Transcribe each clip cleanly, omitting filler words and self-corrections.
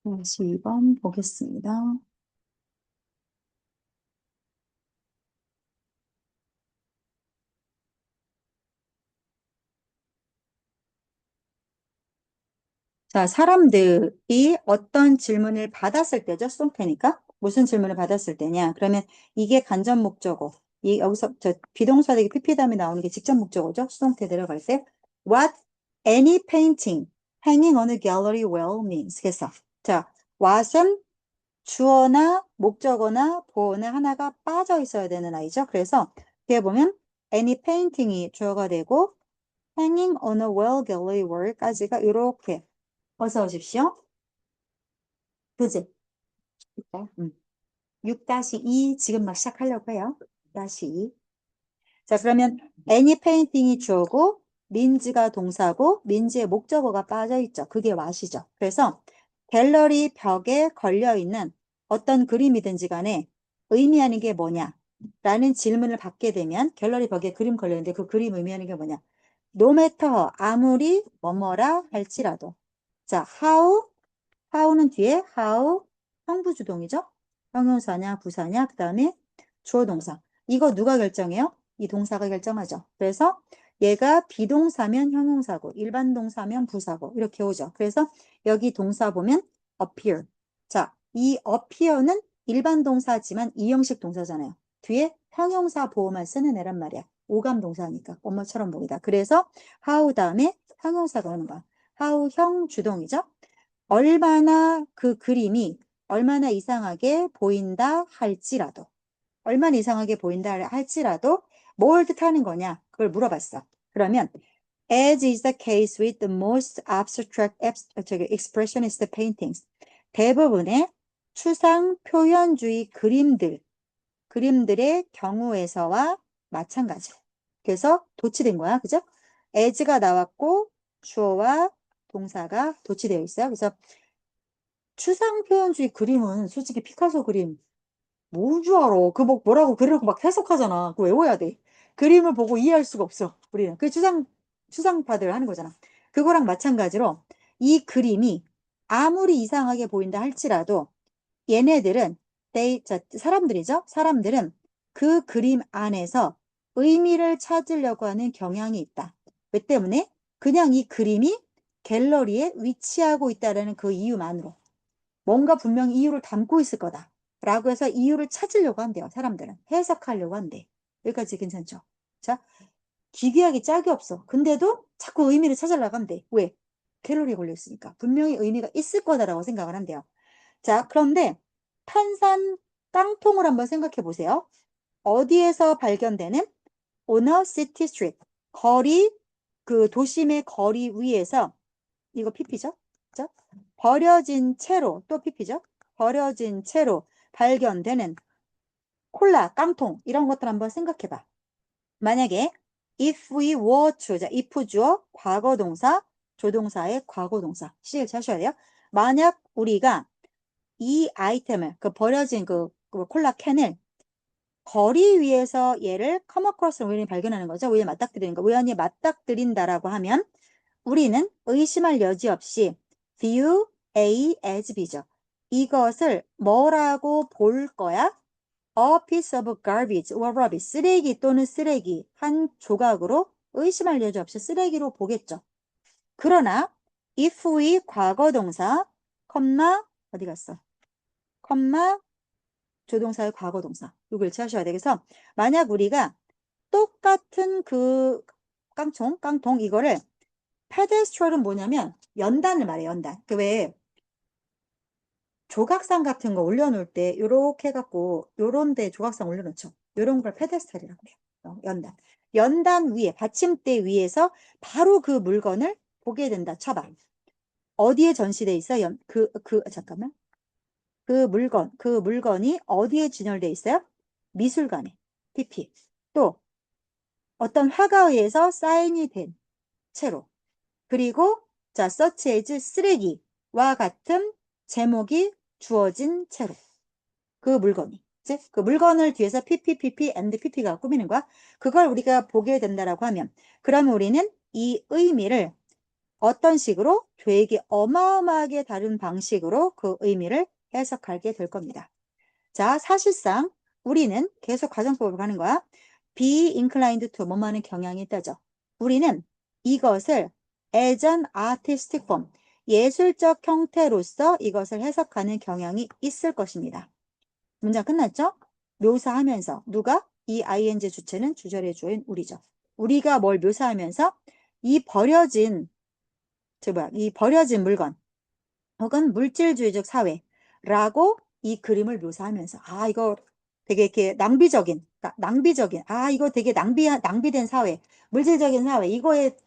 다시 2번 보겠습니다. 자, 사람들이 어떤 질문을 받았을 때죠, 수동태니까. 무슨 질문을 받았을 때냐? 그러면 이게 간접 목적어. 여기서 비동사 대기 PP 다음에 나오는 게 직접 목적어죠, 수동태 들어갈 때. What any painting hanging on a gallery well means. 그래서 자, what은 주어나 목적어나 보어나 하나가 빠져 있어야 되는 아이죠. 그래서 뒤에 보면 any painting이 주어가 되고 hanging on a well gallery well까지가 이렇게 어서 오십시오. 그지? 음. 6-2 지금 막 시작하려고 해요. 6-2. 자, 그러면 any painting이 주어고 민지가 동사고 민지의 목적어가 빠져 있죠. 그게 what이죠. 그래서 갤러리 벽에 걸려 있는 어떤 그림이든지 간에 의미하는 게 뭐냐? 라는 질문을 받게 되면 갤러리 벽에 그림 걸려 있는데 그 그림 의미하는 게 뭐냐? No matter 아무리 뭐뭐라 할지라도. 자, how는 뒤에 how 형부주동이죠? 형용사냐 부사냐 그 다음에 주어 동사. 이거 누가 결정해요? 이 동사가 결정하죠. 그래서 얘가 비동사면 형용사고 일반 동사면 부사고 이렇게 오죠. 그래서 여기 동사 보면 appear. 자, 이 appear는 일반 동사지만 이형식 동사잖아요. 뒤에 형용사 보호만 쓰는 애란 말이야. 오감 동사니까 엄마처럼 보이다. 그래서 how 다음에 형용사가 오는 거야. how 형 주동이죠. 얼마나 그 그림이 얼마나 이상하게 보인다 할지라도 얼마나 이상하게 보인다 할지라도 뭘 뜻하는 거냐 그걸 물어봤어. 그러면 as is the case with the most abstract expressionist paintings 대부분의 추상 표현주의 그림들의 경우에서와 마찬가지. 그래서 도치된 거야. 그죠? as가 나왔고 주어와 동사가 도치되어 있어요. 그래서 추상 표현주의 그림은 솔직히 피카소 그림 뭔 줄 알아. 그 뭐라고 그리고 막 해석하잖아. 그거 외워야 돼. 그림을 보고 이해할 수가 없어. 우리는. 그 추상파들 하는 거잖아. 그거랑 마찬가지로 이 그림이 아무리 이상하게 보인다 할지라도 얘네들은 사람들이죠. 사람들은 그 그림 안에서 의미를 찾으려고 하는 경향이 있다. 왜 때문에? 그냥 이 그림이 갤러리에 위치하고 있다는 그 이유만으로. 뭔가 분명히 이유를 담고 있을 거다. 라고 해서 이유를 찾으려고 한대요. 사람들은. 해석하려고 한대. 여기까지 괜찮죠? 자, 기괴하게 짝이 없어. 근데도 자꾸 의미를 찾으려고 한대. 왜? 갤러리에 걸려 있으니까. 분명히 의미가 있을 거다라고 생각을 한대요. 자, 그런데 탄산 깡통을 한번 생각해 보세요. 어디에서 발견되는? On a city street. 그 도심의 거리 위에서 이거 PP죠? 그죠? 버려진 채로, 또 PP죠? 버려진 채로 발견되는 콜라, 깡통, 이런 것들 한번 생각해봐. 만약에 if we were to, 자, if 주어, 과거동사, 조동사의 과거동사. 시를 찾으셔야 돼요. 만약 우리가 이 아이템을, 그 버려진 그 콜라 캔을 거리 위에서 얘를 come across 우연히 발견하는 거죠. 우연히 맞닥뜨리는 거. 우연히 맞닥뜨린다라고 하면 우리는 의심할 여지 없이 view A as B죠. 이것을 뭐라고 볼 거야? A piece of garbage or rubbish. 쓰레기 또는 쓰레기 한 조각으로 의심할 여지 없이 쓰레기로 보겠죠. 그러나 if we 과거 동사, 컴마 어디 갔어? 컴마 조동사의 과거 동사. 이걸 취하셔야 되겠어. 만약 우리가 똑같은 그 깡통 이거를 페데스트럴은 뭐냐면 연단을 말해 연단. 그 왜 조각상 같은 거 올려놓을 때 요렇게 해갖고 요런 데 조각상 올려놓죠. 요런 걸 페데스트럴이라고 해요. 연단. 연단 위에 받침대 위에서 바로 그 물건을 보게 된다. 쳐봐. 어디에 전시돼 있어? 잠깐만. 그 물건이 어디에 진열돼 있어요? 미술관에. PP. 또 어떤 화가에 의해서 사인이 된 채로. 그리고 자, such as 쓰레기와 같은 제목이 주어진 채로 그 물건이 이제 그 물건을 뒤에서 PPPP and PP가 꾸미는 거야. 그걸 우리가 보게 된다라고 하면 그러면 우리는 이 의미를 어떤 식으로? 되게 어마어마하게 다른 방식으로 그 의미를 해석하게 될 겁니다. 자, 사실상 우리는 계속 가정법으로 가는 거야. be inclined to 뭐뭐하는 경향이 있다죠. 우리는 이것을 as an artistic form, 예술적 형태로서 이것을 해석하는 경향이 있을 것입니다. 문장 끝났죠? 묘사하면서 누가? 이 ing 주체는 주절의 주어인 우리죠. 우리가 뭘 묘사하면서 이 버려진 이 버려진 물건 혹은 물질주의적 사회라고 이 그림을 묘사하면서 이거 되게 이렇게 낭비적인 이거 되게 낭비된 사회, 물질적인 사회 이거에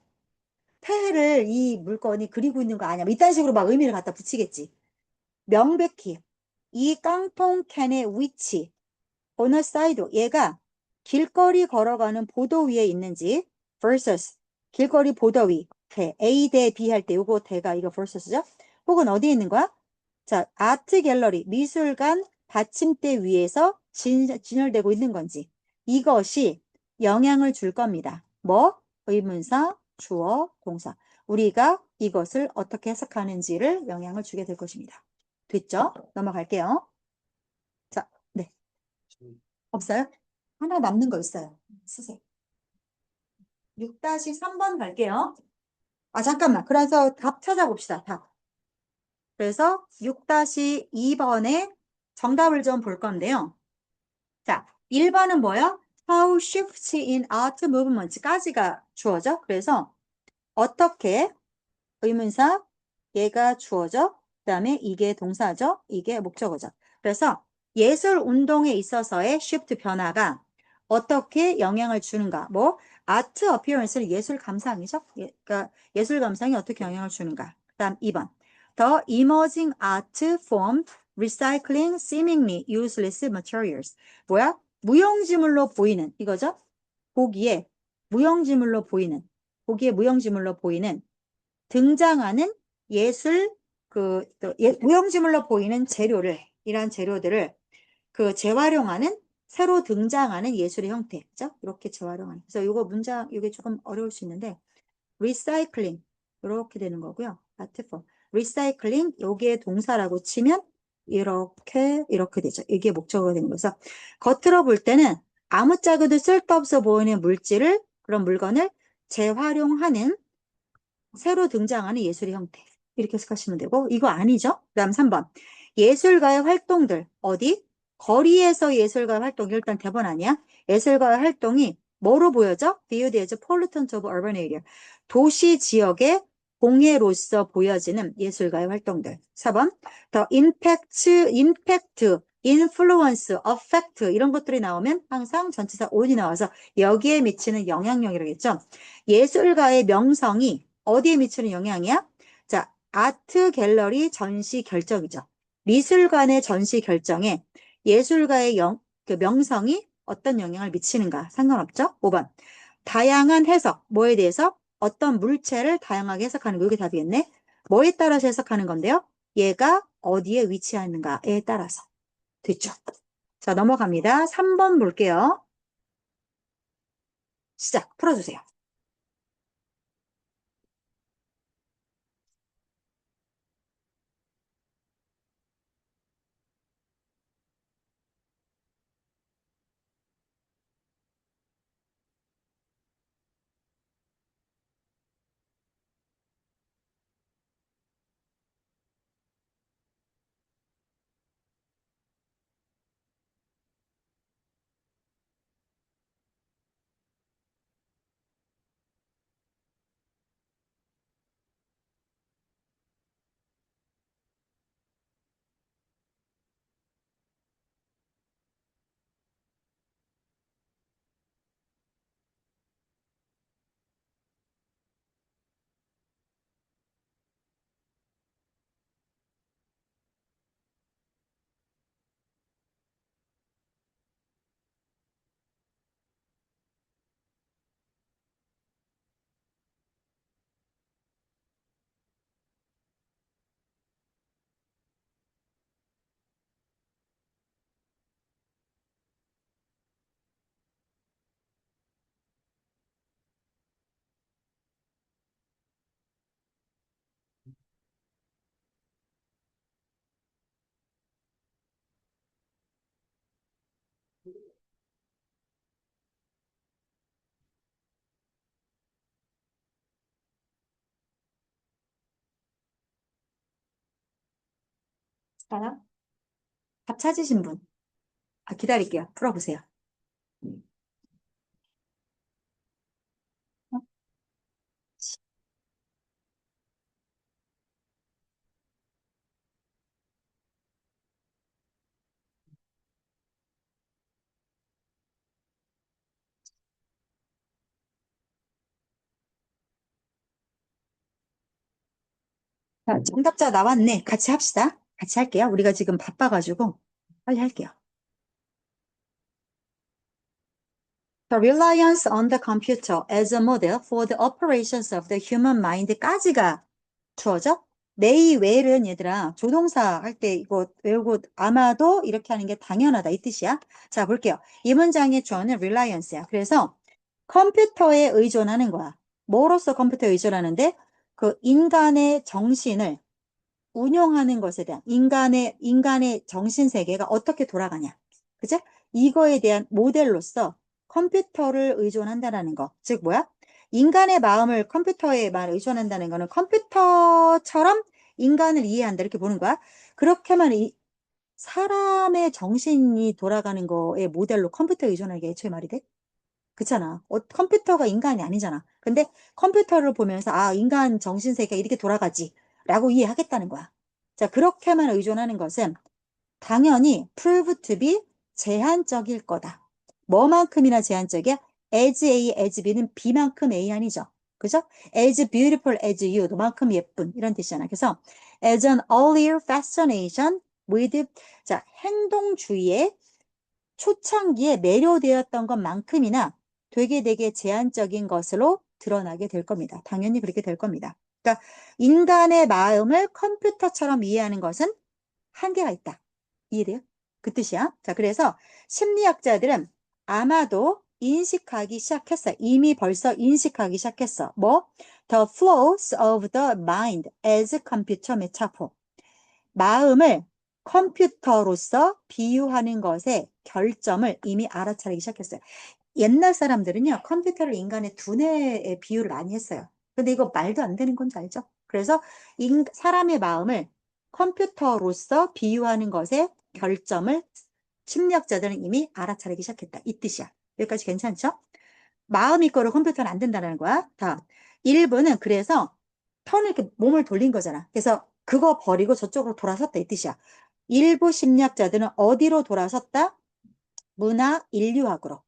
폐해를 이 물건이 그리고 있는 거 아니야? 뭐 이딴 식으로 막 의미를 갖다 붙이겠지. 명백히 이 깡통 캔의 위치 어느 사이드 얘가 길거리 걸어가는 보도 위에 있는지 versus 길거리 보도 위 대 A 대 B 할 때 요거 대가 이거 versus죠? 혹은 어디에 있는 거야? 자, 아트 갤러리 미술관 받침대 위에서 진열되고 있는 건지 이것이 영향을 줄 겁니다. 뭐? 의문사, 주어, 동사. 우리가 이것을 어떻게 해석하는지를 영향을 주게 될 것입니다. 됐죠? 넘어갈게요. 자, 네. 없어요? 하나 남는 거 있어요. 쓰세요. 6-3번 갈게요. 잠깐만. 그래서 답 찾아봅시다. 답. 그래서 6-2번에 정답을 좀 볼 건데요. 자, 1번은 뭐야? How shifts in art movements까지가 주어져. 그래서 어떻게 의문사 얘가 주어져. 그다음에 이게 동사죠. 이게 목적어죠. 그래서 예술 운동에 있어서의 shift 변화가 어떻게 영향을 주는가? 뭐 아트 어피어런스는 예술 감상이죠. 그러니까 예술 감상이 어떻게 영향을 주는가? 그다음 2번. The emerging art form recycling seemingly useless materials. 뭐야? 무용지물로 보이는 이거죠? 보기에 무용지물로 보이는 등장하는 예술 무용지물로 보이는 이러한 재료들을 재활용하는 새로 등장하는 예술의 형태죠. 이렇게 재활용하는. 그래서 이거 문장 이게 조금 어려울 수 있는데 리사이클링 이렇게 되는 거고요. 아트폼 리사이클링 요게 동사라고 치면 이렇게 되죠. 이게 목적어가 되는 거죠. 겉으로 볼 때는 아무짝에도 쓸데없어 보이는 그런 물건을 재활용하는 새로 등장하는 예술의 형태. 이렇게 해석하시면 되고, 이거 아니죠? 그 다음 3번. 예술가의 활동들. 어디? 거리에서 예술가의 활동이 일단 대본 아니야? 예술가의 활동이 뭐로 보여져? Viewed as pollutant of urban area. 도시 지역의 공해로서 보여지는 예술가의 활동들. 4번. The impact, influence, affect 이런 것들이 나오면 항상 전치사 on이 나와서 여기에 미치는 영향력이라겠죠. 예술가의 명성이 어디에 미치는 영향이야? 자, 아트 갤러리 전시 결정이죠. 미술관의 전시 결정에 예술가의 그 명성이 어떤 영향을 미치는가 상관없죠? 5번. 다양한 해석, 뭐에 대해서? 어떤 물체를 다양하게 해석하는 거, 이게 답이겠네? 뭐에 따라서 해석하는 건데요? 얘가 어디에 위치하는가에 따라서. 됐죠? 자, 넘어갑니다. 3번 볼게요. 시작, 풀어주세요. 하나? 답 찾으신 분? 아, 기다릴게요. 풀어보세요. 어? 자, 정답자 나왔네. 같이 합시다. 같이 할게요. 우리가 지금 바빠가지고 빨리 할게요. The reliance on the computer as a model for the operations of the human mind까지가 주어져? may well은 얘들아 조동사 할 때 이거 외우고 아마도 이렇게 하는 게 당연하다 이 뜻이야. 자 볼게요. 이 문장의 주어는 reliance야. 그래서 컴퓨터에 의존하는 거야. 뭐로서 컴퓨터에 의존하는데 그 인간의 정신을 운용하는 것에 대한 인간의 정신 세계가 어떻게 돌아가냐. 그죠? 이거에 대한 모델로서 컴퓨터를 의존한다라는 거. 즉 뭐야? 인간의 마음을 컴퓨터에만 의존한다는 거는 컴퓨터처럼 인간을 이해한다 이렇게 보는 거야. 그렇게만 사람의 정신이 돌아가는 거의 모델로 컴퓨터에 의존하는 게 애초에 말이 돼? 그렇잖아. 컴퓨터가 인간이 아니잖아. 근데 컴퓨터를 보면서 아, 인간 정신세계가 이렇게 돌아가지 라고 이해하겠다는 거야. 자, 그렇게만 의존하는 것은 당연히 prove to be 제한적일 거다. 뭐만큼이나 제한적이야? as A, as B는 B만큼 A 아니죠. 그죠? as beautiful as you, 너만큼 예쁜 이런 뜻이잖아. 그래서 as an earlier fascination with 자, 행동주의의 초창기에 매료되었던 것만큼이나 되게 제한적인 것으로 드러나게 될 겁니다. 당연히 그렇게 될 겁니다. 그러니까 인간의 마음을 컴퓨터처럼 이해하는 것은 한계가 있다. 이해돼요? 그 뜻이야. 자, 그래서 심리학자들은 아마도 인식하기 시작했어. 이미 벌써 인식하기 시작했어. 뭐? The flaws of the mind as computer metaphor. 마음을 컴퓨터로서 비유하는 것의 결점을 이미 알아차리기 시작했어요. 옛날 사람들은요, 컴퓨터를 인간의 두뇌에 비유를 많이 했어요. 근데 이거 말도 안 되는 건지 알죠? 그래서 사람의 마음을 컴퓨터로서 비유하는 것의 결점을 심리학자들은 이미 알아차리기 시작했다. 이 뜻이야. 여기까지 괜찮죠? 마음 이거를 컴퓨터는 안 된다는 거야. 다. 일부는 그래서 턴을 이렇게 몸을 돌린 거잖아. 그래서 그거 버리고 저쪽으로 돌아섰다 이 뜻이야. 일부 심리학자들은 어디로 돌아섰다? 문화 인류학으로.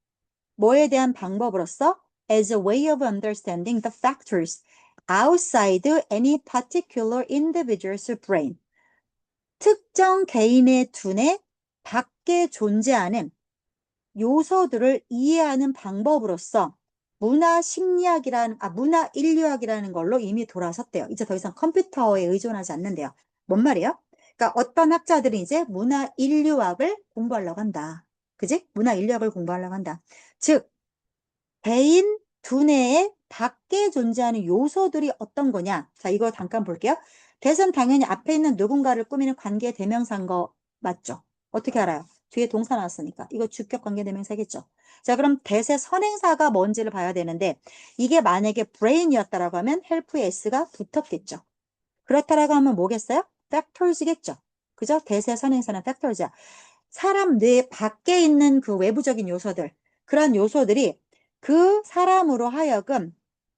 뭐에 대한 방법으로서 as a way of understanding the factors outside any particular individual's brain. 특정 개인의 두뇌 밖에 존재하는 요소들을 이해하는 방법으로서 문화 인류학이라는 걸로 이미 돌아섰대요. 이제 더 이상 컴퓨터에 의존하지 않는데요. 뭔 말이에요? 그러니까 어떤 학자들이 이제 문화 인류학을 공부하려고 한다. 그지? 문화 인류학을 공부하려고 한다. 즉, 개인 두뇌의 밖에 존재하는 요소들이 어떤 거냐? 자, 이거 잠깐 볼게요. 대선 당연히 앞에 있는 누군가를 꾸미는 관계 대명사인 거 맞죠? 어떻게 알아요? 뒤에 동사 나왔으니까. 이거 주격 관계 대명사겠죠? 자, 그럼 대세 선행사가 뭔지를 봐야 되는데 이게 만약에 brain이었다라고 하면 help에 s가 붙었겠죠. 그렇다라고 하면 뭐겠어요? factors겠죠. 그죠? 대세 선행사는 factors야. 사람 뇌 밖에 있는 그 외부적인 요소들, 그런 요소들이 그 사람으로 하여금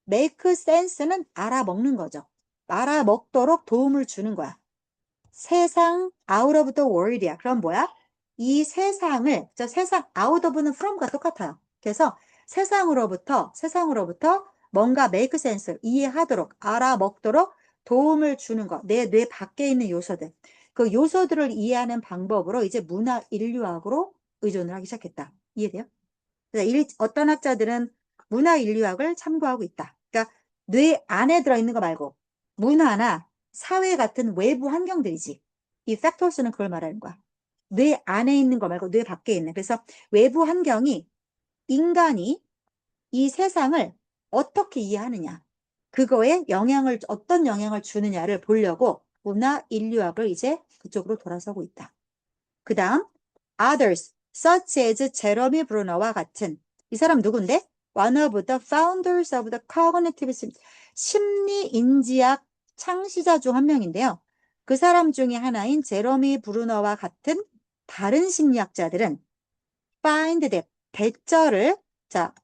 make sense는 알아먹는 거죠. 알아먹도록 도움을 주는 거야. 세상 out of the world이야. 그럼 뭐야? 이 세상을, 저 세상 out of는 from과 똑같아요. 그래서 세상으로부터 뭔가 make sense, 이해하도록, 알아먹도록 도움을 주는 거. 내 뇌 밖에 있는 요소들. 그 요소들을 이해하는 방법으로 이제 문화 인류학으로 의존을 하기 시작했다. 이해돼요? 그래서 어떤 학자들은 문화 인류학을 참고하고 있다. 그러니까 뇌 안에 들어있는 거 말고 문화나 사회 같은 외부 환경들이지. 이 팩토스는 그걸 말하는 거야. 뇌 안에 있는 거 말고 뇌 밖에 있는. 그래서 외부 환경이 인간이 이 세상을 어떻게 이해하느냐. 그거에 어떤 영향을 주느냐를 보려고 문화 인류학을 이제 그쪽으로 돌아서고 있다. 그 다음, others, such as 제러미 브루너와 같은 이 사람 누군데? One of the founders of the cognitive 심리인지학 창시자 중 한 명인데요. 그 사람 중에 하나인 제러미 브루너와 같은 다른 심리학자들은 find that 대절을 자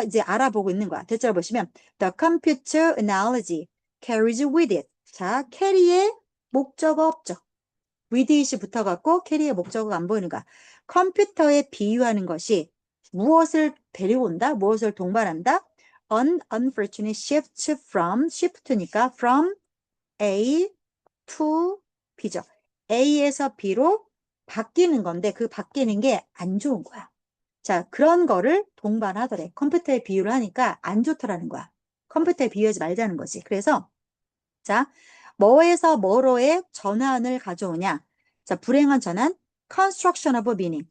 이제 알아보고 있는 거야. 대절 보시면 the computer analogy carries with it. 자 carry의 목적어 없죠. with it이 붙어갖고 carry의 목적어가 안 보이는 거야. 컴퓨터에 비유하는 것이 무엇을 데려온다? 무엇을 동반한다? An unfortunate shift from shift니까 from A to B죠. A에서 B로 바뀌는 건데 그 바뀌는 게 안 좋은 거야. 자, 그런 거를 동반하더래. 컴퓨터에 비유를 하니까 안 좋더라는 거야. 컴퓨터에 비유하지 말자는 거지. 그래서 자, 뭐에서 뭐로의 전환을 가져오냐? 자, 불행한 전환, construction of meaning.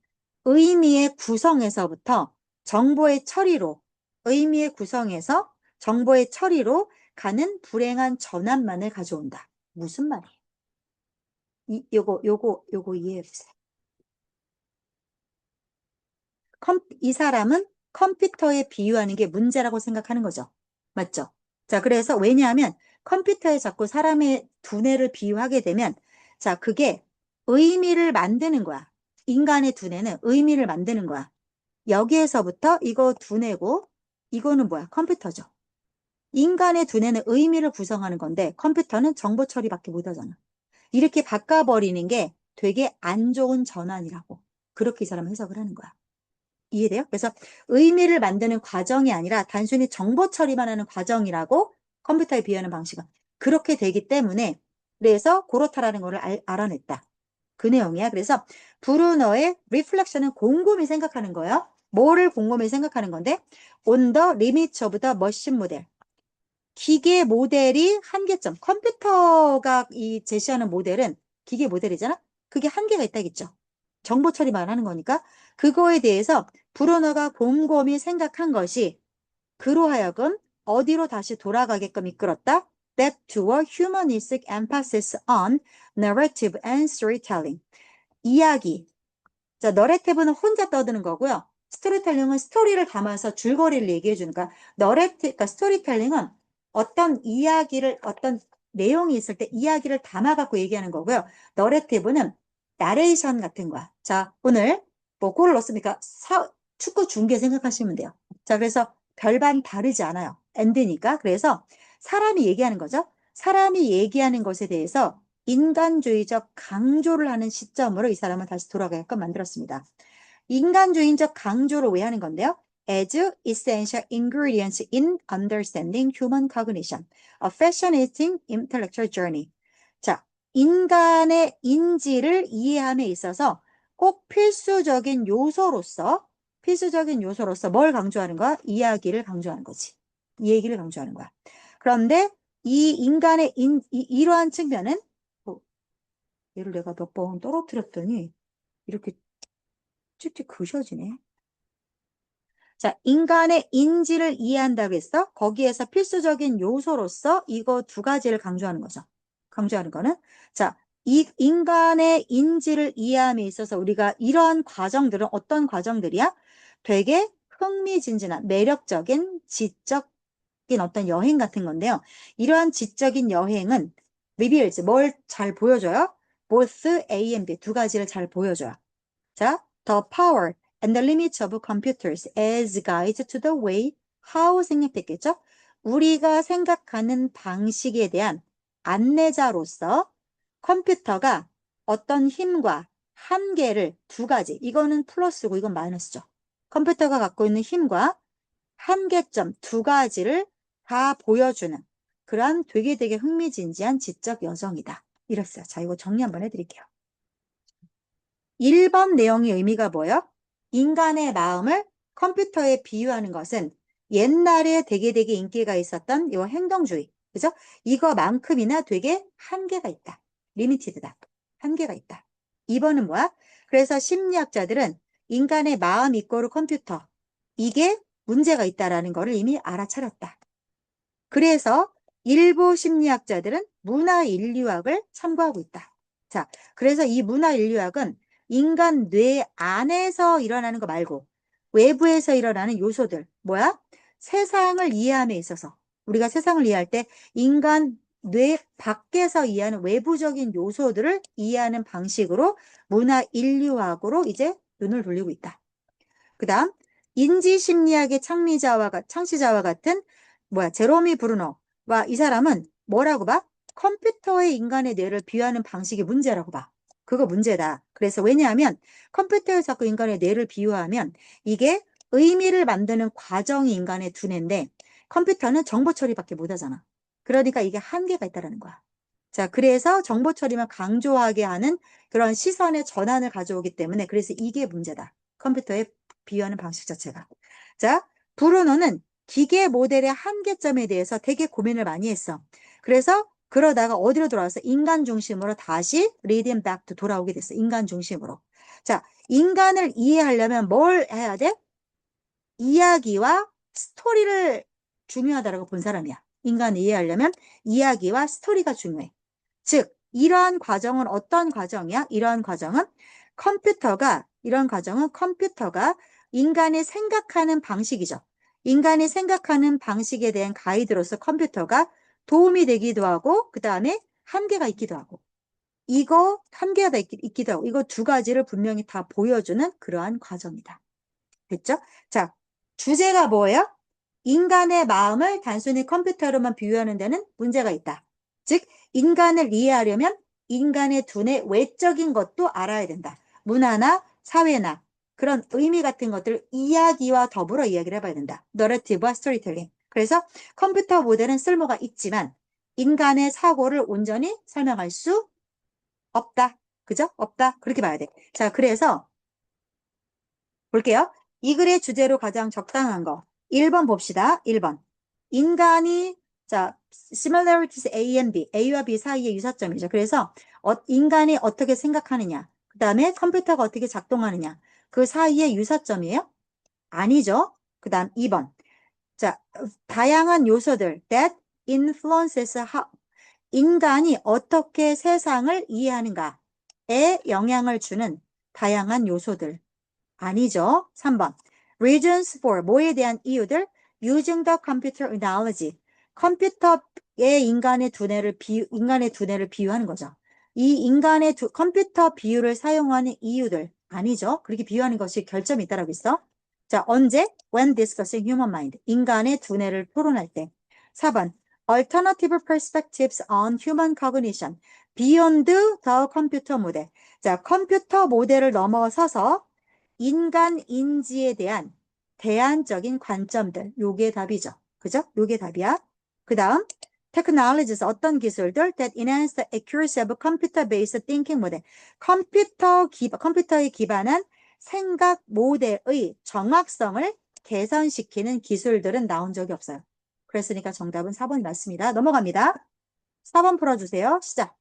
의미의 구성에서부터 정보의 처리로, 의미의 구성에서 정보의 처리로 가는 불행한 전환만을 가져온다. 무슨 말이에요? 요거 이해해 보세요. 이 사람은 컴퓨터에 비유하는 게 문제라고 생각하는 거죠. 맞죠? 자, 그래서 왜냐하면 컴퓨터에 자꾸 사람의 두뇌를 비유하게 되면 자, 그게 의미를 만드는 거야. 인간의 두뇌는 의미를 만드는 거야. 여기에서부터 이거 두뇌고 이거는 뭐야? 컴퓨터죠. 인간의 두뇌는 의미를 구성하는 건데 컴퓨터는 정보 처리밖에 못 하잖아. 이렇게 바꿔버리는 게 되게 안 좋은 전환이라고. 그렇게 이 사람은 해석을 하는 거야. 이해돼요? 그래서 의미를 만드는 과정이 아니라 단순히 정보 처리만 하는 과정이라고 컴퓨터에 비유하는 방식은 그렇게 되기 때문에 그래서 그렇다라는 거를 알아냈다. 그 내용이야. 그래서 브루너의 리플렉션은 곰곰이 생각하는 거예요. 뭐를 곰곰이 생각하는 건데 on the limits of the machine model. 기계 모델이 한계점. 컴퓨터가 이 제시하는 모델은 기계 모델이잖아. 그게 한계가 있다겠죠. 정보 처리만 하는 거니까 그거에 대해서 브루너가 곰곰이 생각한 것이 그로 하여금 어디로 다시 돌아가게끔 이끌었다? That to a humanistic emphasis on narrative and storytelling. 이야기. 자, 너레티브는 혼자 떠드는 거고요. 스토리텔링은 스토리를 담아서 줄거리를 얘기해 주니까 그러니까 스토리텔링은 어떤 이야기를 어떤 내용이 있을 때 이야기를 담아갖고 얘기하는 거고요. 너레티브는 나레이션 같은 거야. 자, 오늘 뭐 골을 넣었으니까 축구 중계 생각하시면 돼요. 자, 그래서 별반 다르지 않아요. 엔드니까. 그래서 사람이 얘기하는 거죠. 사람이 얘기하는 것에 대해서 인간주의적 강조를 하는 시점으로 이 사람은 다시 돌아가게끔 만들었습니다. 인간주의적 강조를 왜 하는 건데요? As essential ingredients in understanding human cognition, a fascinating intellectual journey. 자, 인간의 인지를 이해함에 있어서 꼭 필수적인 요소로서 뭘 강조하는 거야? 이야기를 강조하는 거지. 이 얘기를 강조하는 거야. 그런데 이 인간의 이러한 측면은 얘를 내가 몇 번 떨어뜨렸더니 이렇게 쭉쭉 그셔지네. 자, 인간의 인지를 이해한다고 했어. 거기에서 필수적인 요소로서 이거 두 가지를 강조하는 거죠. 강조하는 거는 자, 이 인간의 인지를 이해함에 있어서 우리가 이러한 과정들은 어떤 과정들이야? 되게 흥미진진한 매력적인 지적인 어떤 여행 같은 건데요. 이러한 지적인 여행은 reveals 뭘 잘 보여줘요? both A and B 두 가지를 잘 보여줘요. 자, the power and the limits of computers as guides to the way how 생략됐겠죠? 우리가 생각하는 방식에 대한 안내자로서 컴퓨터가 어떤 힘과 한계를 두 가지, 이거는 플러스고 이건 마이너스죠. 컴퓨터가 갖고 있는 힘과 한계점 두 가지를 다 보여주는 그러한 되게 흥미진진한 지적 여정이다. 이랬어요. 자, 이거 정리 한번 해드릴게요. 1번 내용의 의미가 뭐예요? 인간의 마음을 컴퓨터에 비유하는 것은 옛날에 되게 인기가 있었던 이 행동주의. 그죠? 이거만큼이나 되게 한계가 있다. 리미티드다. 한계가 있다. 2번은 뭐야? 그래서 심리학자들은 인간의 마음 이꼬르 컴퓨터. 이게 문제가 있다라는 거를 이미 알아차렸다. 그래서 일부 심리학자들은 문화인류학을 참고하고 있다. 자, 그래서 이 문화인류학은 인간 뇌 안에서 일어나는 거 말고 외부에서 일어나는 요소들 뭐야? 세상을 이해함에 있어서 우리가 세상을 이해할 때 인간 뇌 밖에서 이해하는 외부적인 요소들을 이해하는 방식으로 문화 인류학으로 이제 눈을 돌리고 있다. 그 다음, 인지심리학의 창시자와 같은, 제로미 브루노와 이 사람은 뭐라고 봐? 컴퓨터에 인간의 뇌를 비유하는 방식이 문제라고 봐. 그거 문제다. 그래서 왜냐하면 컴퓨터에 자꾸 인간의 뇌를 비유하면 이게 의미를 만드는 과정이 인간의 두뇌인데 컴퓨터는 정보 처리밖에 못 하잖아. 그러니까 이게 한계가 있다는 거야. 자, 그래서 정보 처리만 강조하게 하는 그런 시선의 전환을 가져오기 때문에 그래서 이게 문제다. 컴퓨터에 비유하는 방식 자체가. 자, 브루노는 기계 모델의 한계점에 대해서 되게 고민을 많이 했어. 그래서 그러다가 어디로 돌아와서 인간 중심으로 다시 리딩 백도 돌아오게 됐어. 인간 중심으로. 자, 인간을 이해하려면 뭘 해야 돼? 이야기와 스토리를 중요하다고 본 사람이야. 인간을 이해하려면 이야기와 스토리가 중요해. 즉, 이러한 과정은 어떤 과정이야? 이런 과정은 컴퓨터가 인간이 생각하는 방식이죠. 인간이 생각하는 방식에 대한 가이드로서 컴퓨터가 도움이 되기도 하고, 그 다음에 한계가 있기도 하고, 이거 한계가 있기도 하고, 이거 두 가지를 분명히 다 보여주는 그러한 과정이다. 됐죠? 자, 주제가 뭐예요? 인간의 마음을 단순히 컴퓨터로만 비유하는 데는 문제가 있다. 즉, 인간을 이해하려면 인간의 두뇌 외적인 것도 알아야 된다. 문화나 사회나 그런 의미 같은 것들을 이야기와 더불어 이야기를 해봐야 된다. 너러티브와 스토리텔링. 그래서 컴퓨터 모델은 쓸모가 있지만 인간의 사고를 온전히 설명할 수 없다. 그죠? 없다. 그렇게 봐야 돼. 자, 그래서 볼게요. 이 글의 주제로 가장 적당한 거. 1번 봅시다. 1번. 인간이, 자, similarities A and B, A와 B 사이의 유사점이죠. 그래서 인간이 어떻게 생각하느냐, 그 다음에 컴퓨터가 어떻게 작동하느냐, 그 사이의 유사점이에요? 아니죠. 그 다음 2번. 자, 다양한 요소들 that influences how, 인간이 어떻게 세상을 이해하는가에 영향을 주는 다양한 요소들. 아니죠. 3번. Reasons for 뭐에 대한 이유들 using the computer analogy. 컴퓨터의 인간의 두뇌를 비유하는 거죠. 이 컴퓨터 비유를 사용하는 이유들 아니죠. 그렇게 비유하는 것이 결점이 있다라고 있어. 자, 언제? When discussing human mind. 인간의 두뇌를 토론할 때. 4번. Alternative perspectives on human cognition. Beyond the computer model. 자, 컴퓨터 모델을 넘어서서 인간 인지에 대한 대안적인 관점들. 요게 답이죠. 그죠? 요게 답이야. 그 다음, technologies 어떤 기술들 that enhance the accuracy of computer-based thinking model. 컴퓨터에 기반한 생각 모델의 정확성을 개선시키는 기술들은 나온 적이 없어요. 그랬으니까 정답은 4번이 맞습니다. 넘어갑니다. 4번 풀어주세요. 시작.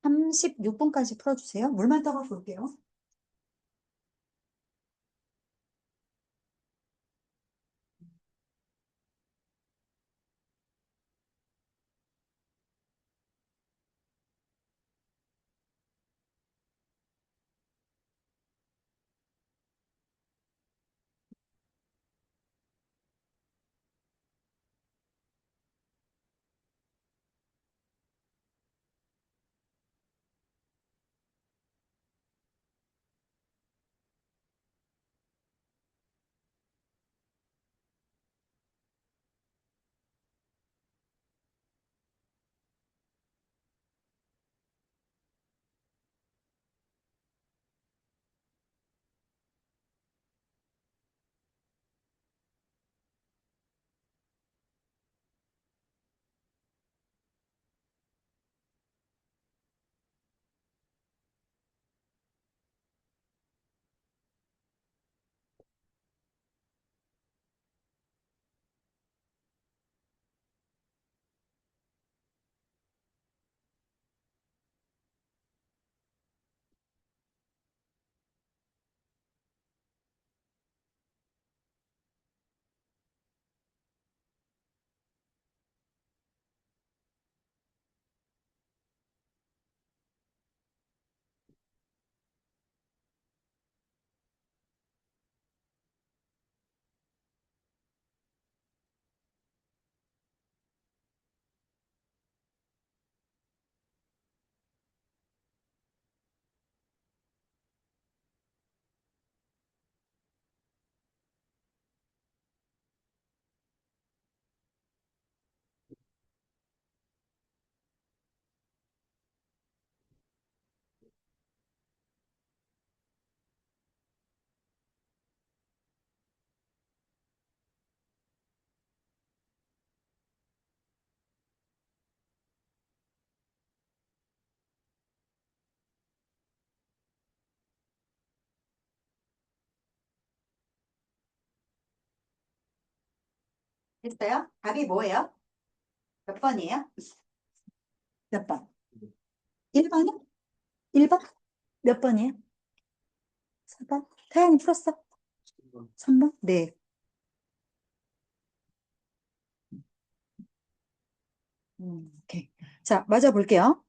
36번까지 풀어주세요. 물만 떠가 볼게요. 됐어요? 답이 뭐예요? 몇 번이에요? 몇 번? 1번이요? 1번? 몇 번이에요? 4번? 태연이 풀었어? 3번? 네. 오케이. 자, 맞아 볼게요.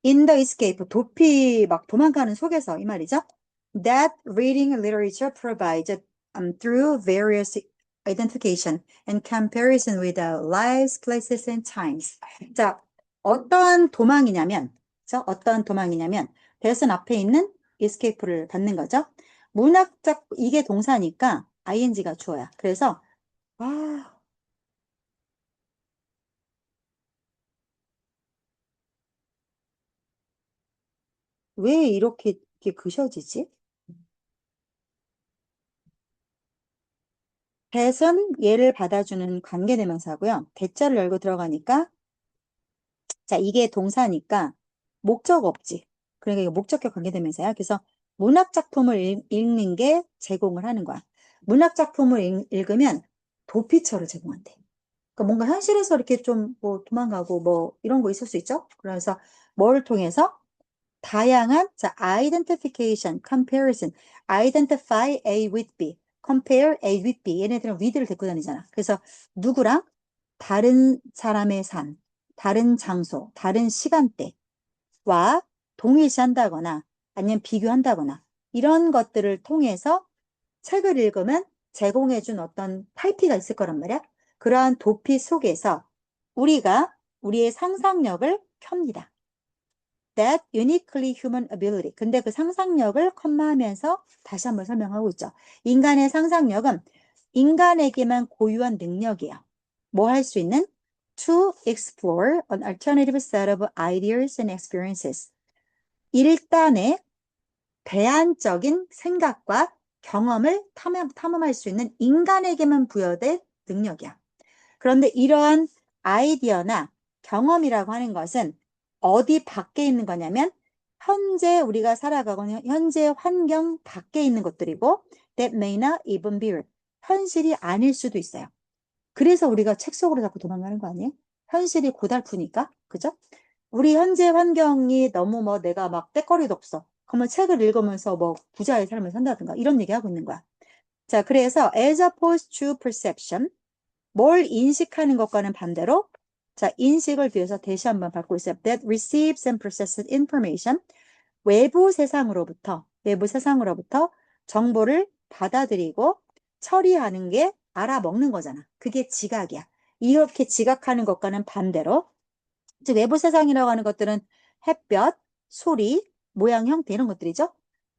In the escape, 도피 막 도망가는 속에서 이 말이죠. That reading literature provides through various identification and comparison with the lives, places, and times. 자, 어떠한 도망이냐면, 자, 어떠한 도망이냐면, 대선 앞에 있는 escape를 받는 거죠. 문학적, 이게 동사니까 ing가 주어야. 그래서, 아, 왜 이렇게 그셔지지? 대선 얘를 받아주는 관계대명사고요. 대자를 열고 들어가니까 자 이게 동사니까 목적 없지. 그러니까 이거 목적격 관계대명사야. 그래서 문학 작품을 읽는 게 제공을 하는 거야. 문학 작품을 읽으면 도피처를 제공한대. 그러니까 뭔가 현실에서 이렇게 좀 뭐 도망가고 뭐 이런 거 있을 수 있죠. 그래서 뭘 통해서 다양한 자 identification, comparison, identify A with B, compare A with B 얘네들은 with를 데리고 다니잖아. 그래서 누구랑 다른 사람의 삶, 다른 장소, 다른 시간대와 동일시한다거나 아니면 비교한다거나 이런 것들을 통해서 책을 읽으면 제공해준 어떤 탈피가 있을 거란 말이야. 그러한 도피 속에서 우리가 우리의 상상력을 켭니다. That uniquely human ability. 근데 그 상상력을 컴마하면서 다시 한번 설명하고 있죠. 인간의 상상력은 인간에게만 고유한 능력이에요. 뭐 할 수 있는? To explore an alternative set of ideas and experiences. 일단의 대안적인 생각과 경험을 탐험할 수 있는 인간에게만 부여된 능력이야. 그런데 이러한 아이디어나 경험이라고 하는 것은 어디 밖에 있는 거냐면 현재 우리가 살아가고 있는 현재 환경 밖에 있는 것들이고 that may not even be real. 현실이 아닐 수도 있어요. 그래서 우리가 책 속으로 자꾸 도망가는 거 아니에요? 현실이 고달프니까. 그죠? 우리 현재 환경이 너무 뭐 내가 막 때거리도 없어. 그러면 책을 읽으면서 뭐 부자의 삶을 산다든가 이런 얘기 하고 있는 거야. 자, 그래서 as opposed to perception 뭘 인식하는 것과는 반대로 자, 인식을 뒤에서 다시 한번 받고 있어요. That receives and processes information. 외부 세상으로부터 정보를 받아들이고 처리하는 게 알아먹는 거잖아. 그게 지각이야. 이렇게 지각하는 것과는 반대로 즉 외부 세상이라고 하는 것들은 햇볕, 소리, 모양, 형태 이런 것들이죠.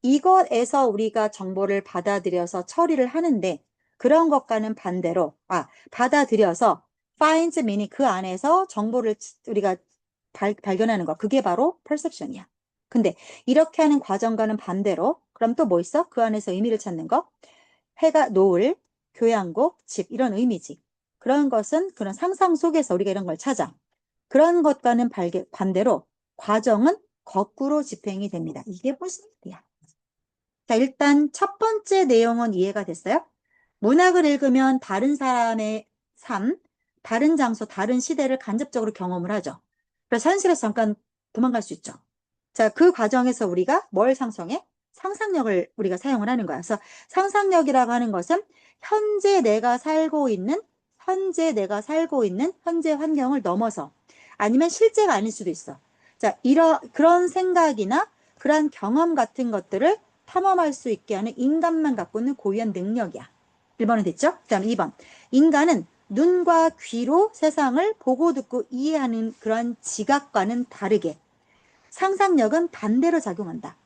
이것에서 우리가 정보를 받아들여서 처리를 하는데 그런 것과는 반대로 받아들여서 finds meaning 그 안에서 정보를 우리가 발견하는 거 그게 바로 perception이야. 근데 이렇게 하는 과정과는 반대로 그럼 또 뭐 있어? 그 안에서 의미를 찾는 거 해가 노을, 교향곡, 집 이런 의미지. 그런 것은 그런 상상 속에서 우리가 이런 걸 찾아. 그런 것과는 반대로 과정은 거꾸로 집행이 됩니다. 이게 무슨 말이야? 자, 일단 첫 번째 내용은 이해가 됐어요? 문학을 읽으면 다른 사람의 삶, 다른 장소, 다른 시대를 간접적으로 경험을 하죠. 그래서 현실에서 잠깐 도망갈 수 있죠. 자, 그 과정에서 우리가 뭘 상성해? 상상력을 우리가 사용을 하는 거야. 그래서 상상력이라고 하는 것은 현재 내가 살고 있는 현재 환경을 넘어서 아니면 실제가 아닐 수도 있어. 자, 그런 생각이나 그런 경험 같은 것들을 탐험할 수 있게 하는 인간만 갖고 있는 고유한 능력이야. 1번은 됐죠? 그 다음 2번. 인간은 눈과 귀로 세상을 보고 듣고 이해하는 그런 지각과는 다르게 상상력은 반대로 작용한다.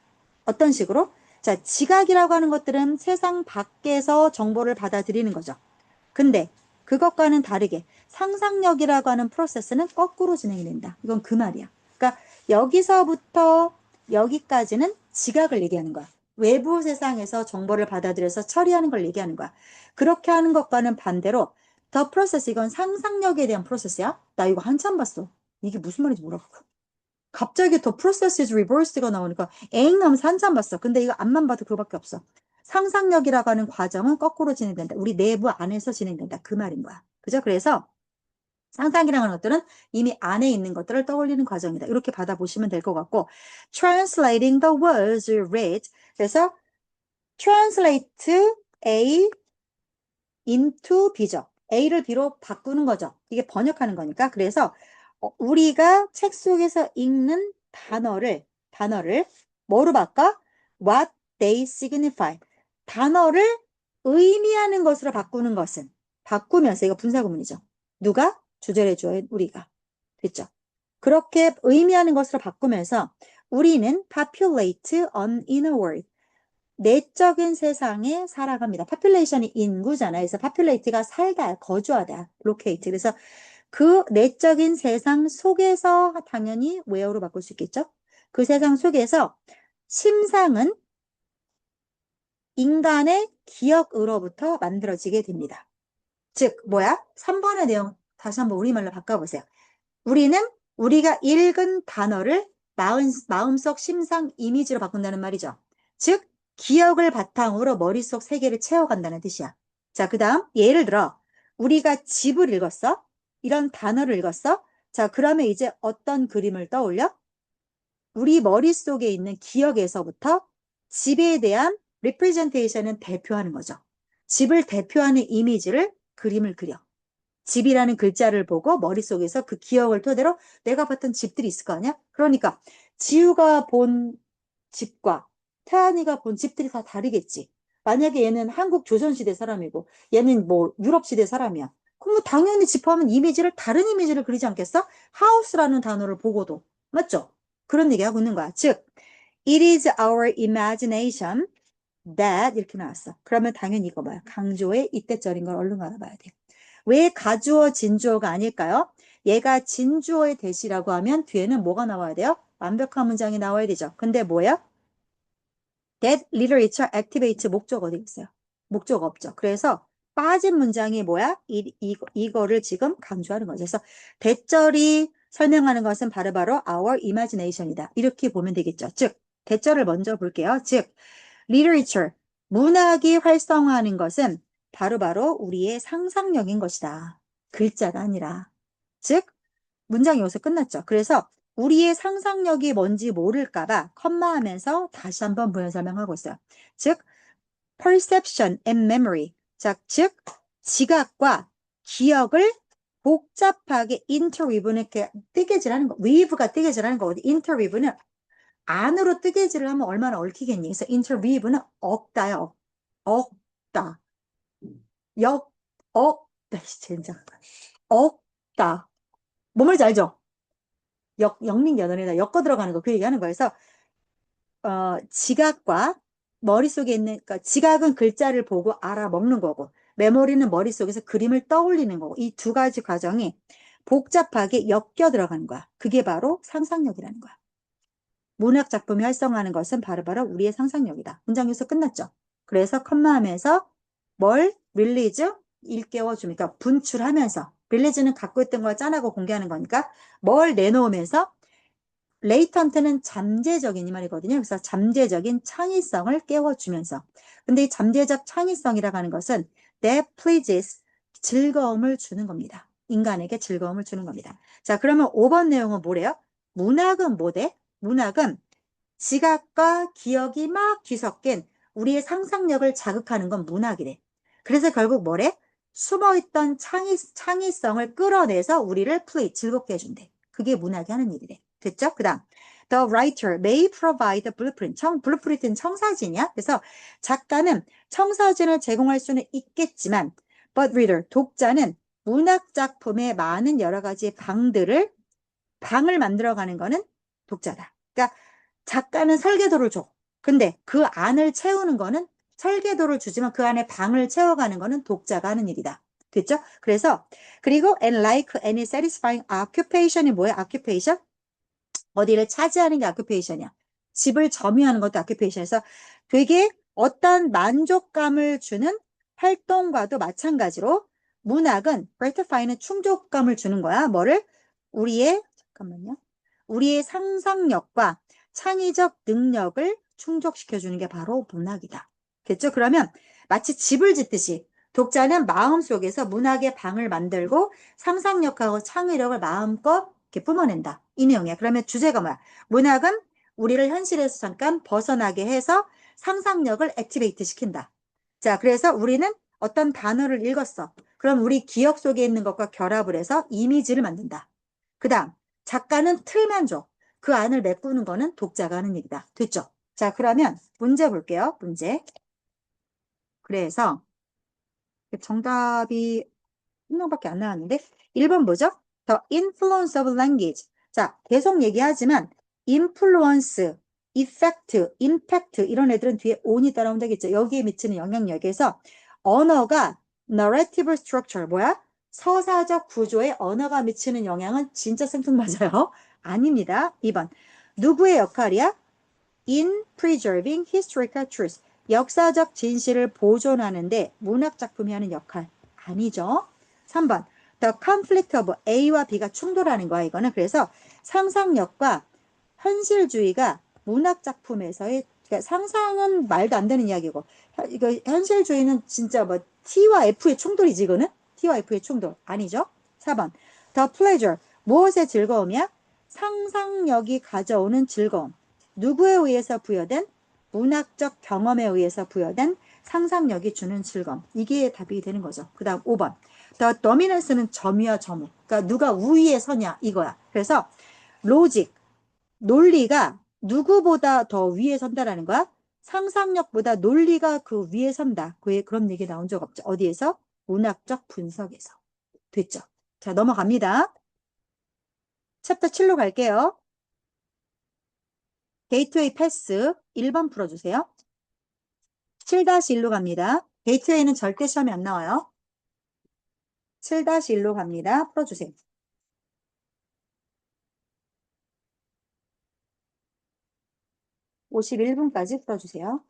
어떤 식으로? 자, 지각이라고 하는 것들은 세상 밖에서 정보를 받아들이는 거죠. 근데 그것과는 다르게 상상력이라고 하는 프로세스는 거꾸로 진행이 된다. 이건 그 말이야. 그러니까 여기서부터 여기까지는 지각을 얘기하는 거야. 외부 세상에서 정보를 받아들여서 처리하는 걸 얘기하는 거야. 그렇게 하는 것과는 반대로 더 프로세스 이건 상상력에 대한 프로세스야. 나 이거 한참 봤어. 이게 무슨 말인지 모르겠어. 갑자기 더 process is reversed가 나오니까 엥 하면서 한참 봤어. 근데 이거 앞만 봐도 그거밖에 없어. 상상력이라고 하는 과정은 거꾸로 진행된다. 우리 내부 안에서 진행된다. 그 말인 거야. 그죠? 그래서 상상이라는 하는 것들은 이미 안에 있는 것들을 떠올리는 과정이다. 이렇게 받아보시면 될 것 같고, translating the words you read. 그래서 translate A into B죠. A를 B로 바꾸는 거죠. 이게 번역하는 거니까. 그래서 우리가 책 속에서 읽는 단어를 뭐로 바꿔? What they signify. 단어를 의미하는 것으로 바꾸는 것은 바꾸면서 이거 분사구문이죠. 누가? 주절의 주어인 우리가. 됐죠? 그렇게 의미하는 것으로 바꾸면서 우리는 populate an inner world. 내적인 세상에 살아갑니다. population이 인구잖아요. 그래서 populate가 살다, 거주하다, locate. 그래서 그 내적인 세상 속에서 당연히 where로 바꿀 수 있겠죠? 그 세상 속에서 심상은 인간의 기억으로부터 만들어지게 됩니다. 즉, 뭐야? 3번의 내용 다시 한번 우리말로 바꿔보세요. 우리는 우리가 읽은 단어를 마음속 심상 이미지로 바꾼다는 말이죠. 즉, 기억을 바탕으로 머릿속 세계를 채워간다는 뜻이야. 자, 그 다음 예를 들어 우리가 집을 읽었어. 이런 단어를 읽었어. 자, 그러면 이제 어떤 그림을 떠올려? 우리 머릿속에 있는 기억에서부터 집에 대한 representation은 대표하는 거죠. 집을 대표하는 이미지를 그림을 그려. 집이라는 글자를 보고 머릿속에서 그 기억을 토대로 내가 봤던 집들이 있을 거 아니야? 그러니까 지우가 본 집과 태안이가 본 집들이 다 다르겠지. 만약에 얘는 한국 조선시대 사람이고 얘는 뭐 유럽시대 사람이야. 그럼 뭐 당연히 집하면 이미지를 다른 이미지를 그리지 않겠어? 하우스라는 단어를 보고도. 맞죠? 그런 얘기 하고 있는 거야. 즉, it is our imagination that 이렇게 나왔어. 그러면 당연히 이거 뭐야? 강조의 이때절인 걸 얼른 알아봐야 돼. 왜 가주어 진주어가 아닐까요? 얘가 진주어의 대시라고 하면 뒤에는 뭐가 나와야 돼요? 완벽한 문장이 나와야 되죠. 근데 뭐야? That literature activates 목적 어디 있어요? 목적 없죠. 그래서 빠진 문장이 뭐야? 이거를 지금 강조하는 거죠. 그래서 대절이 설명하는 것은 바로바로 our imagination이다. 이렇게 보면 되겠죠. 즉, 대절을 먼저 볼게요. 즉, literature, 문학이 활성화하는 것은 바로바로 우리의 상상력인 것이다. 글자가 아니라. 즉, 문장이 여기서 끝났죠. 그래서 우리의 상상력이 뭔지 모를까봐 컴마하면서 다시 한번 부연 설명하고 있어요. 즉, perception and memory. 자, 즉, 지각과 기억을 복잡하게 interweave는 이렇게 뜨개질하는 거. weave가 뜨개질하는 거거든. interweave는 안으로 뜨개질을 하면 얼마나 얽히겠니? 그래서 interweave는 억다요. 억다. 진짜. 억다. 뭔 말인지 알죠? 영민연언에다 엮어 들어가는 거 그 얘기하는 거예요. 그래서 지각과 머릿속에 있는 그러니까 지각은 글자를 보고 알아먹는 거고 메모리는 머릿속에서 그림을 떠올리는 거고 이 두 가지 과정이 복잡하게 엮여 들어가는 거야. 그게 바로 상상력이라는 거야. 문학 작품이 활성화하는 것은 바로바로 우리의 상상력이다. 문장 여기서 끝났죠. 그래서 컴마하면서 뭘 릴리즈 일깨워 줍니까? 분출하면서 릴리즈는 갖고 있던 걸 짠하고 공개하는 거니까 뭘 내놓으면서 레이턴트는 잠재적인 이 말이거든요. 그래서 잠재적인 창의성을 깨워주면서. 근데 이 잠재적 창의성이라고 하는 것은 that pleases 즐거움을 주는 겁니다. 인간에게 즐거움을 주는 겁니다. 자, 그러면 5번 내용은 뭐래요? 문학은 뭐대? 문학은 지각과 기억이 막 뒤섞인 우리의 상상력을 자극하는 건 문학이래. 그래서 결국 뭐래? 숨어있던 창의성을 끌어내서 우리를 즐겁게 해준대. 그게 문학이 하는 일이래. 됐죠? 그 다음 The writer may provide the blueprint. 블루프린트는 청사진이야. 그래서 작가는 청사진을 제공할 수는 있겠지만 but reader, 독자는 문학 작품의 많은 여러 가지 방을 만들어가는 거는 독자다. 그러니까 작가는 설계도를 줘. 근데 그 안을 채우는 거는 설계도를 주지만 그 안에 방을 채워가는 거는 독자가 하는 일이다. 됐죠? 그리고 and like any satisfying occupation이 뭐야? occupation? 어디를 차지하는 게 occupation이야. 집을 점유하는 것도 occupation에서 되게 어떤 만족감을 주는 활동과도 마찬가지로 문학은 gratify는 충족감을 주는 거야. 뭐를? 잠깐만요. 우리의 상상력과 창의적 능력을 충족시켜주는 게 바로 문학이다. 됐죠? 그러면 마치 집을 짓듯이 독자는 마음속에서 문학의 방을 만들고 상상력하고 창의력을 마음껏 이렇게 뿜어낸다. 이 내용이야. 그러면 주제가 뭐야? 문학은 우리를 현실에서 잠깐 벗어나게 해서 상상력을 액티베이트 시킨다. 자, 그래서 우리는 어떤 단어를 읽었어. 그럼 우리 기억 속에 있는 것과 결합을 해서 이미지를 만든다. 그 다음, 작가는 틀만 줘. 그 안을 메꾸는 거는 독자가 하는 일이다. 됐죠? 자, 그러면 문제 볼게요. 문제. 그래서 정답이 한 명밖에 안 나왔는데 1번 뭐죠? The influence of language. 자, 계속 얘기하지만 influence, effect, impact 이런 애들은 뒤에 on이 따라온다겠죠. 여기에 미치는 영향력에서 언어가 narrative structure 뭐야? 서사적 구조에 언어가 미치는 영향은 진짜 생뚱맞아요. 아닙니다. 2번 누구의 역할이야? In preserving historical truth. 역사적 진실을 보존하는데 문학 작품이 하는 역할 아니죠. 3번 The conflict of A와 B가 충돌하는 거야 이거는. 그래서 상상력과 현실주의가 문학 작품에서의 그러니까 상상은 말도 안 되는 이야기고 이거 현실주의는 진짜 뭐 T와 F의 충돌이지 이거는. T와 F의 충돌 아니죠. 4번 The pleasure. 무엇의 즐거움이야? 상상력이 가져오는 즐거움. 누구에 의해서 부여된? 문학적 경험에 의해서 부여된 상상력이 주는 즐거움. 이게 답이 되는 거죠. 그 다음 5번. The dominance는 점유와 점우. 그러니까 누가 우위에 서냐 이거야. 그래서 로직, 논리가 누구보다 더 위에 선다라는 거야. 상상력보다 논리가 그 위에 선다. 그런 얘기 나온 적 없죠. 어디에서? 문학적 분석에서. 됐죠. 자, 넘어갑니다. 챕터 7로 갈게요. 게이트웨이 패스 1번 풀어주세요. 7-1로 갑니다. 게이트웨이는 절대 시험에 안 나와요. 7-1로 갑니다. 풀어주세요. 51분까지 풀어주세요.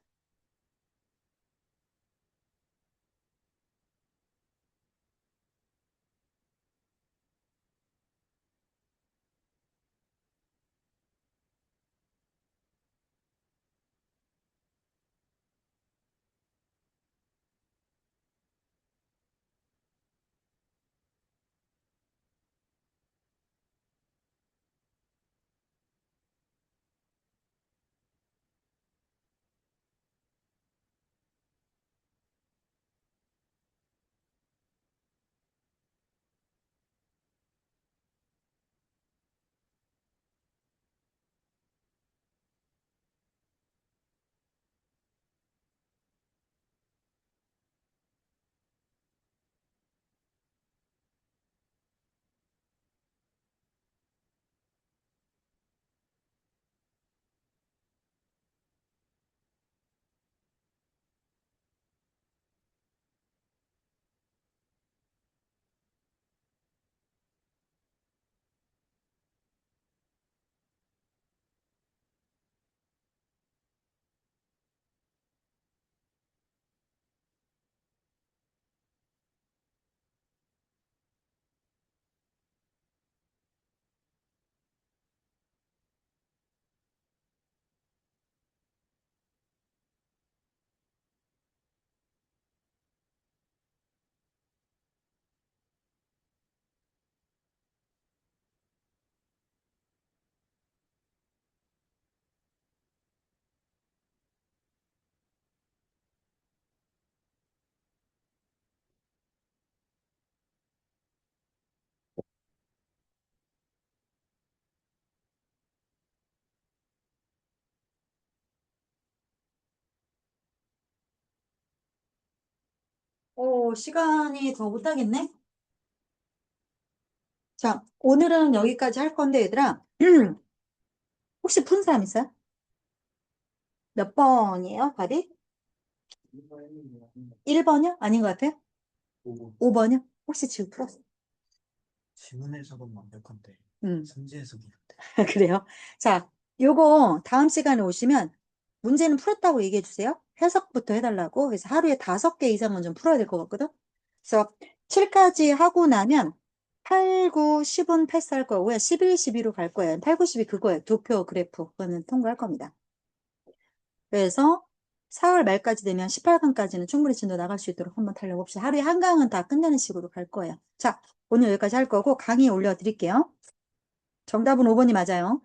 오, 시간이 더 못하겠네. 자, 오늘은 여기까지 할 건데, 얘들아. 혹시 푼 사람 있어요? 몇 번이에요, 답이? 1번이요? 아닌 것 같아요? 5번이요? 혹시 지금 풀었어요? 지문 해석은 완벽한데 음. 선지 해석이 안 돼. 그래요? 자, 요거 다음 시간에 오시면 문제는 풀었다고 얘기해 주세요. 해석부터 해달라고. 그래서 하루에 5개 이상은 좀 풀어야 될 것 같거든? 그래서 7까지 하고 나면 8, 9, 10은 패스할 거고요. 11, 12로 갈 거예요. 8, 9, 10이 그거예요. 도표 그래프. 그거는 통과할 겁니다. 그래서 4월 말까지 되면 18강까지는 충분히 진도 나갈 수 있도록 한번 달려봅시다. 하루에 한 강은 다 끝내는 식으로 갈 거예요. 자, 오늘 여기까지 할 거고 강의 올려드릴게요. 정답은 5번이 맞아요.